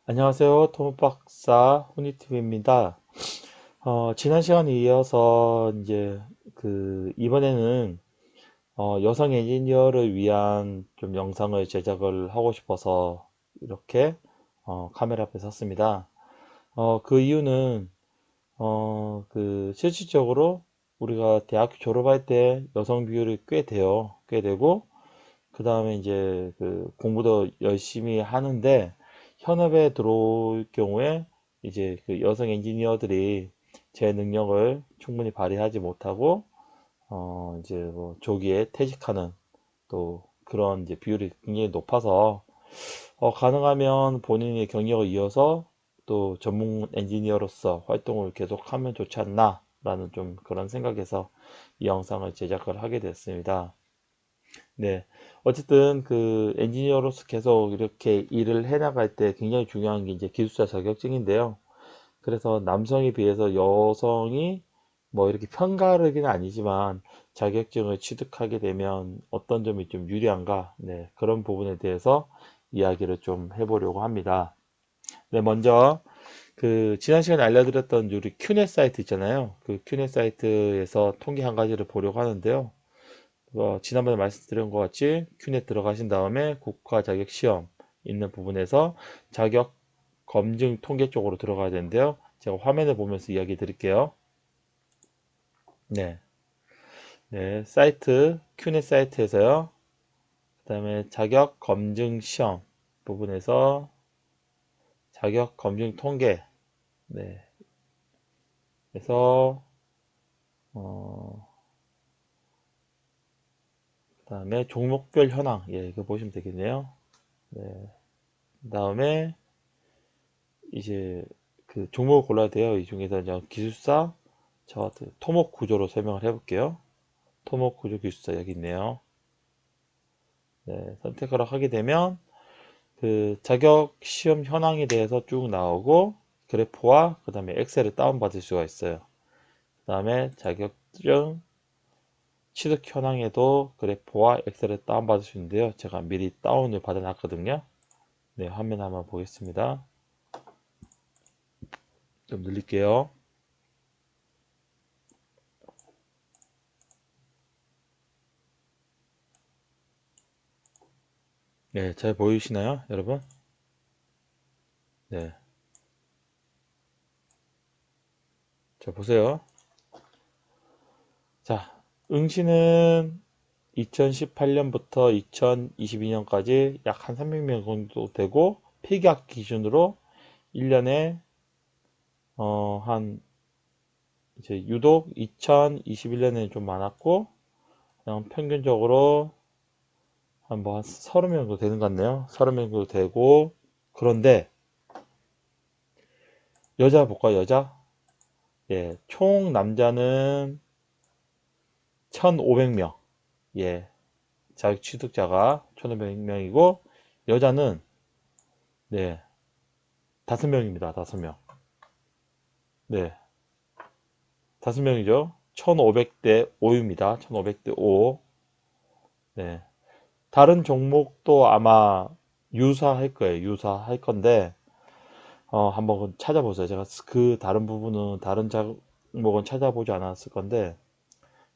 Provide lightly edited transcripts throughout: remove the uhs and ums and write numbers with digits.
안녕하세요. 토목박사 훈이TV입니다. 지난 시간에 이어서 이번에는 여성 엔지니어를 위한 좀 영상을 제작을 하고 싶어서 이렇게 카메라 앞에 섰습니다. 그 이유는 실질적으로 우리가 대학교 졸업할 때 여성 비율이 꽤 돼요. 꽤 되고 그 다음에 이제 공부도 열심히 하는데 현업에 들어올 경우에 이제 여성 엔지니어들이 제 능력을 충분히 발휘하지 못하고 이제 뭐 조기에 퇴직하는 또 그런 이제 비율이 굉장히 높아서 가능하면 본인의 경력을 이어서 또 전문 엔지니어로서 활동을 계속하면 좋지 않나 라는 좀 그런 생각에서 이 영상을 제작을 하게 됐습니다. 네. 어쨌든 엔지니어로서 계속 이렇게 일을 해 나갈 때 굉장히 중요한 게 이제 기술자 자격증인데요. 그래서 남성에 비해서 여성이 뭐 이렇게 편가르기는 아니지만 자격증을 취득하게 되면 어떤 점이 좀 유리한가? 네. 그런 부분에 대해서 이야기를 좀 해보려고 합니다. 네. 먼저 지난 시간에 알려드렸던 우리 큐넷 사이트 있잖아요. 그 큐넷 사이트에서 통계 한 가지를 보려고 하는데요. 지난번에 말씀드린 것 같이 큐넷 들어가신 다음에 국가 자격 시험 있는 부분에서 자격 검증 통계 쪽으로 들어가야 되는데요. 제가 화면을 보면서 이야기 드릴게요. 네. 네. 사이트, 큐넷 사이트에서요. 그 다음에 자격 검증 시험 부분에서 자격 검증 통계. 네. 그래서, 그 다음에 종목별 현황. 예, 이거 보시면 되겠네요. 네. 그 다음에 이제 종목을 골라야 돼요. 이 중에서 이제 기술사, 저 같은 토목 구조로 설명을 해볼게요. 토목 구조 기술사 여기 있네요. 네, 선택을 하게 되면 자격 시험 현황에 대해서 쭉 나오고 그래프와 그 다음에 엑셀을 다운받을 수가 있어요. 그 다음에 자격증 취득 현황에도 그래프와 엑셀을 다운받을 수 있는데요. 제가 미리 다운을 받아 놨거든요. 네, 화면 한번 보겠습니다. 좀 늘릴게요. 네, 잘 보이시나요, 여러분? 네, 자 보세요. 자, 응시는 2018년부터 2022년까지 약 한 300명 정도 되고 폐기학 기준으로 1년에 한 이제 유독 2021년에는 좀 많았고 그냥 평균적으로 한 뭐 한 30명 정도 되는 것 같네요. 30명 정도 되고 그런데 여자 볼까요? 여자? 예, 총 남자는 1,500명. 예, 자격 취득자가 1,500명이고 여자는 네, 5명입니다. 5명. 네, 5명이죠. 1,500대 5입니다. 1,500대 5. 네. 다른 종목도 아마 유사할 거예요. 유사할 건데, 한번 찾아보세요. 제가 그 다른 부분은, 다른 종목은 찾아보지 않았을 건데,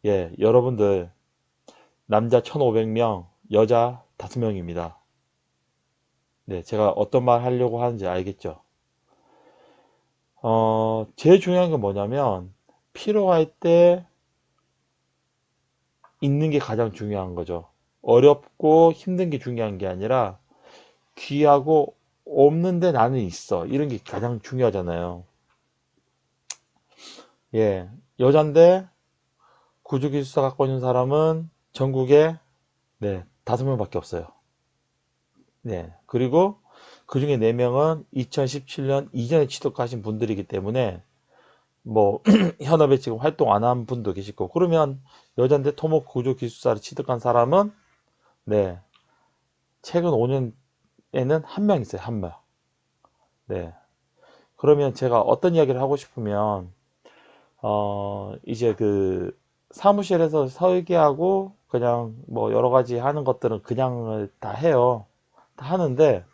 예, 여러분들, 남자 1,500명, 여자 5명입니다. 네, 제가 어떤 말 하려고 하는지 알겠죠? 제일 중요한 건 뭐냐면, 필요할 때 있는 게 가장 중요한 거죠. 어렵고 힘든 게 중요한 게 아니라 귀하고 없는데 나는 있어. 이런 게 가장 중요하잖아요. 예. 여잔데 구조기술사 갖고 있는 사람은 전국에 네, 5명밖에 없어요. 네. 그리고 그 중에 4명은 2017년 이전에 취득하신 분들이기 때문에 뭐 현업에 지금 활동 안 한 분도 계시고 그러면 여잔데 토목 구조기술사를 취득한 사람은 네, 최근 5년에는 한 명 있어요. 한 명. 네. 그러면 제가 어떤 이야기를 하고 싶으면 이제 사무실에서 설계하고 그냥 뭐 여러 가지 하는 것들은 그냥 다 해요. 다 하는데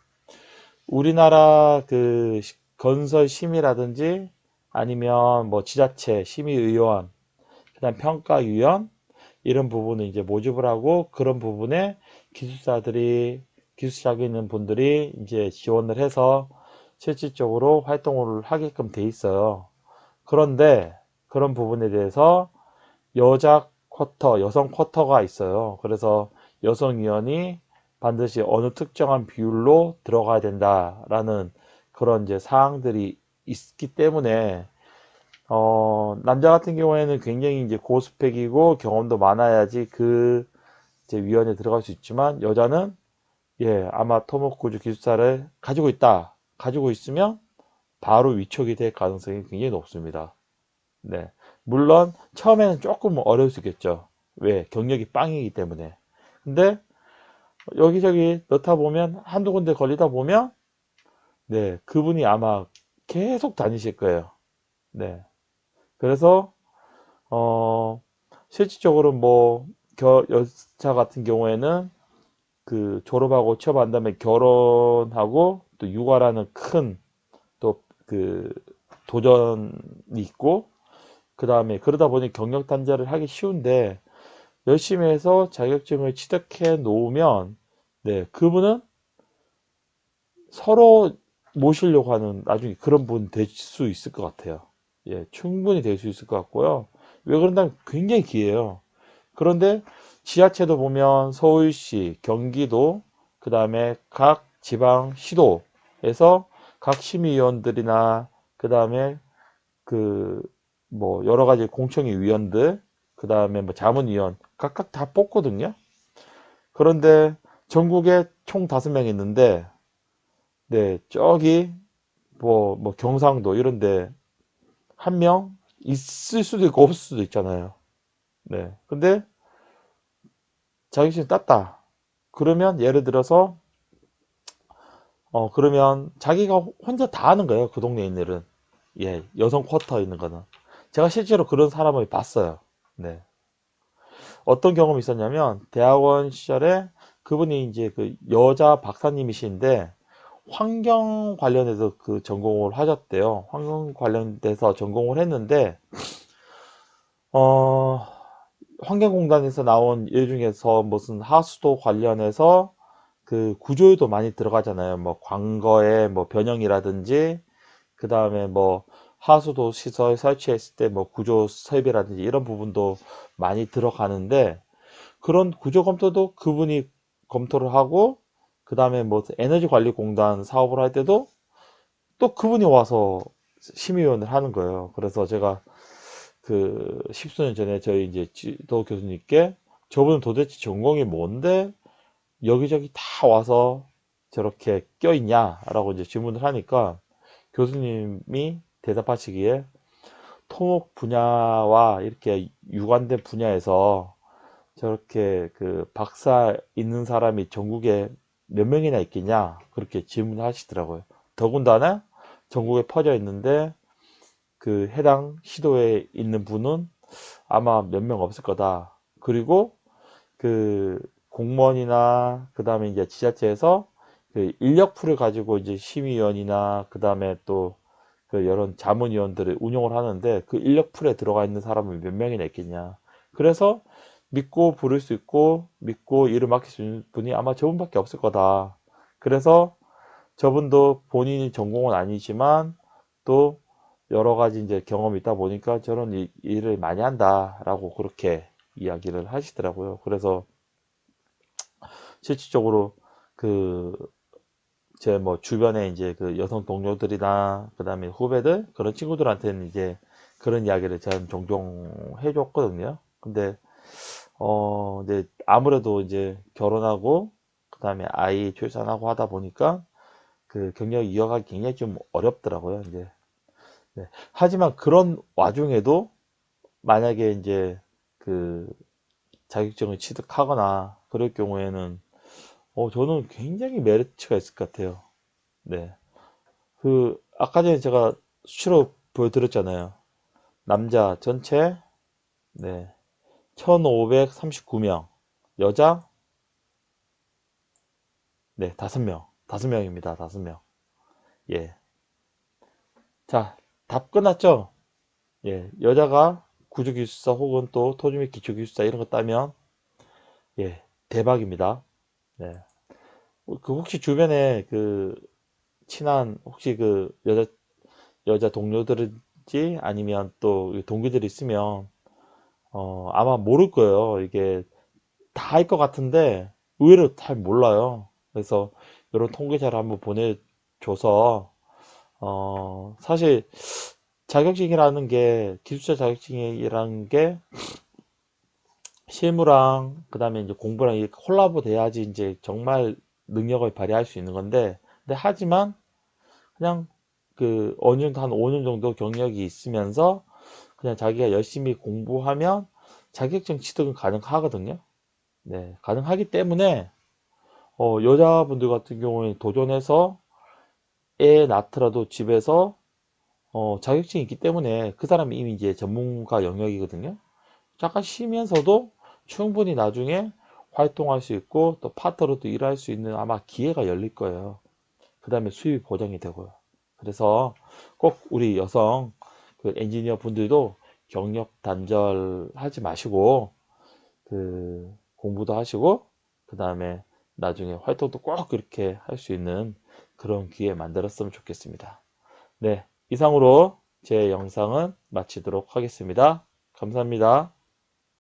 우리나라 그 건설 심의라든지 아니면 뭐 지자체 심의위원, 그다음 평가위원 이런 부분을 이제 모집을 하고 그런 부분에 기술사들이 기술 자격 있는 분들이 이제 지원을 해서 실질적으로 활동을 하게끔 돼 있어요. 그런데 그런 부분에 대해서 여자 쿼터, 여성 쿼터가 있어요. 그래서 여성위원이 반드시 어느 특정한 비율로 들어가야 된다라는 그런 이제 사항들이 있기 때문에 남자 같은 경우에는 굉장히 이제 고스펙이고 경험도 많아야지 그 이제 위원회에 들어갈 수 있지만 여자는 예, 아마 토목구조 기술사를 가지고 있다. 가지고 있으면 바로 위촉이 될 가능성이 굉장히 높습니다. 네. 물론 처음에는 조금 어려울 수 있겠죠. 왜? 경력이 빵이기 때문에. 근데 여기저기 넣다 보면 한두 군데 걸리다 보면 네, 그분이 아마 계속 다니실 거예요. 네. 그래서 실질적으로 뭐 여자 같은 경우에는 그 졸업하고 취업한 다음에 결혼하고 또 육아라는 큰 또 그 도전이 있고 그 다음에 그러다 보니 경력 단절을 하기 쉬운데 열심히 해서 자격증을 취득해 놓으면 네 그분은 서로 모시려고 하는 나중에 그런 분 될 수 있을 것 같아요. 예, 충분히 될 수 있을 것 같고요. 왜 그런다면 굉장히 기해요. 그런데 지자체도 보면 서울시, 경기도, 그 다음에 각 지방 시도에서 각 심의위원들이나 그 다음에 그 뭐 여러 가지 공청회 위원들, 그 다음에 뭐 자문위원 각각 다 뽑거든요. 그런데 전국에 총 5명 있는데 네 저기 뭐 경상도 이런데 한 명 있을 수도 있고 없을 수도 있잖아요. 네. 근데 자격증 땄다. 그러면 예를 들어서 그러면 자기가 혼자 다 하는 거예요. 그 동네에 있는 일은. 예, 여성 쿼터 있는 거는. 제가 실제로 그런 사람을 봤어요. 네. 어떤 경험이 있었냐면, 대학원 시절에 그분이 이제 그 여자 박사님이신데, 환경 관련해서 그 전공을 하셨대요. 환경 관련돼서 전공을 했는데, 어, 환경공단에서 나온 일 중에서 무슨 하수도 관련해서 그 구조요도 많이 들어가잖아요. 뭐 광거의 뭐 변형이라든지 그 다음에 뭐 하수도 시설 설치했을 때 뭐 구조 설비라든지 이런 부분도 많이 들어가는데 그런 구조 검토도 그분이 검토를 하고 그 다음에 뭐 에너지관리공단 사업을 할 때도 또 그분이 와서 심의위원을 하는 거예요. 그래서 제가 그 십수년 전에 저희 이제 지도 교수님께 저분은 도대체 전공이 뭔데 여기저기 다 와서 저렇게 껴있냐라고 이제 질문을 하니까 교수님이 대답하시기에 토목 분야와 이렇게 유관된 분야에서 저렇게 그 박사 있는 사람이 전국에 몇 명이나 있겠냐 그렇게 질문을 하시더라고요. 더군다나 전국에 퍼져 있는데 그 해당 시도에 있는 분은 아마 몇 명 없을 거다. 그리고 그 공무원이나 그 다음에 이제 지자체에서 그 인력풀을 가지고 이제 심의위원이나 그 다음에 또 그 여러 자문위원들을 운영을 하는데 그 인력풀에 들어가 있는 사람은 몇 명이나 있겠냐. 그래서 믿고 부를 수 있고 믿고 일을 맡길 수 있는 분이 아마 저분밖에 없을 거다. 그래서 저분도 본인이 전공은 아니지만 또 여러 가지 이제 경험이 있다 보니까 저런 일을 많이 한다라고 그렇게 이야기를 하시더라고요. 그래서 실질적으로 그 제 뭐 주변에 이제 그 여성 동료들이나 그다음에 후배들 그런 친구들한테는 이제 그런 이야기를 저는 종종 해줬거든요. 근데 이제 아무래도 이제 결혼하고 그다음에 아이 출산하고 하다 보니까 그 경력 이어가기 굉장히 좀 어렵더라고요. 이제 네. 하지만 그런 와중에도 만약에 이제 그 자격증을 취득하거나 그럴 경우에는 저는 굉장히 메리트가 있을 것 같아요. 네. 그 아까 전에 제가 수치로 보여드렸잖아요. 남자 전체 네. 1539명. 여자 네, 5명. 5명입니다. 5명. 예. 자, 답 끝났죠? 예. 여자가 구조기술사 혹은 또 토지 및 기초기술사 이런 거 따면 예, 대박입니다. 네. 그 혹시 주변에 그 친한 혹시 그 여자 동료들인지 아니면 또 동기들이 있으면 아마 모를 거예요. 이게 다 할 것 같은데 의외로 잘 몰라요. 그래서 이런 통계자를 한번 보내줘서 사실 자격증이라는 게 기술자 자격증이라는 게 실무랑 그다음에 이제 공부랑 이렇게 콜라보 돼야지 이제 정말 능력을 발휘할 수 있는 건데 근데 하지만 그냥 그 어느 정도 한 5년 정도 경력이 있으면서 그냥 자기가 열심히 공부하면 자격증 취득은 가능하거든요. 네, 가능하기 때문에 여자분들 같은 경우에 도전해서 애 낳더라도 집에서 자격증이 있기 때문에 그 사람이 이미 이제 전문가 영역이거든요. 잠깐 쉬면서도 충분히 나중에 활동할 수 있고 또 파트너로도 일할 수 있는 아마 기회가 열릴 거예요. 그 다음에 수입이 보장이 되고요. 그래서 꼭 우리 여성 그 엔지니어 분들도 경력 단절하지 마시고 그 공부도 하시고 그 다음에 나중에 활동도 꼭 그렇게 할 수 있는 그런 기회 만들었으면 좋겠습니다. 네, 이상으로 제 영상은 마치도록 하겠습니다. 감사합니다.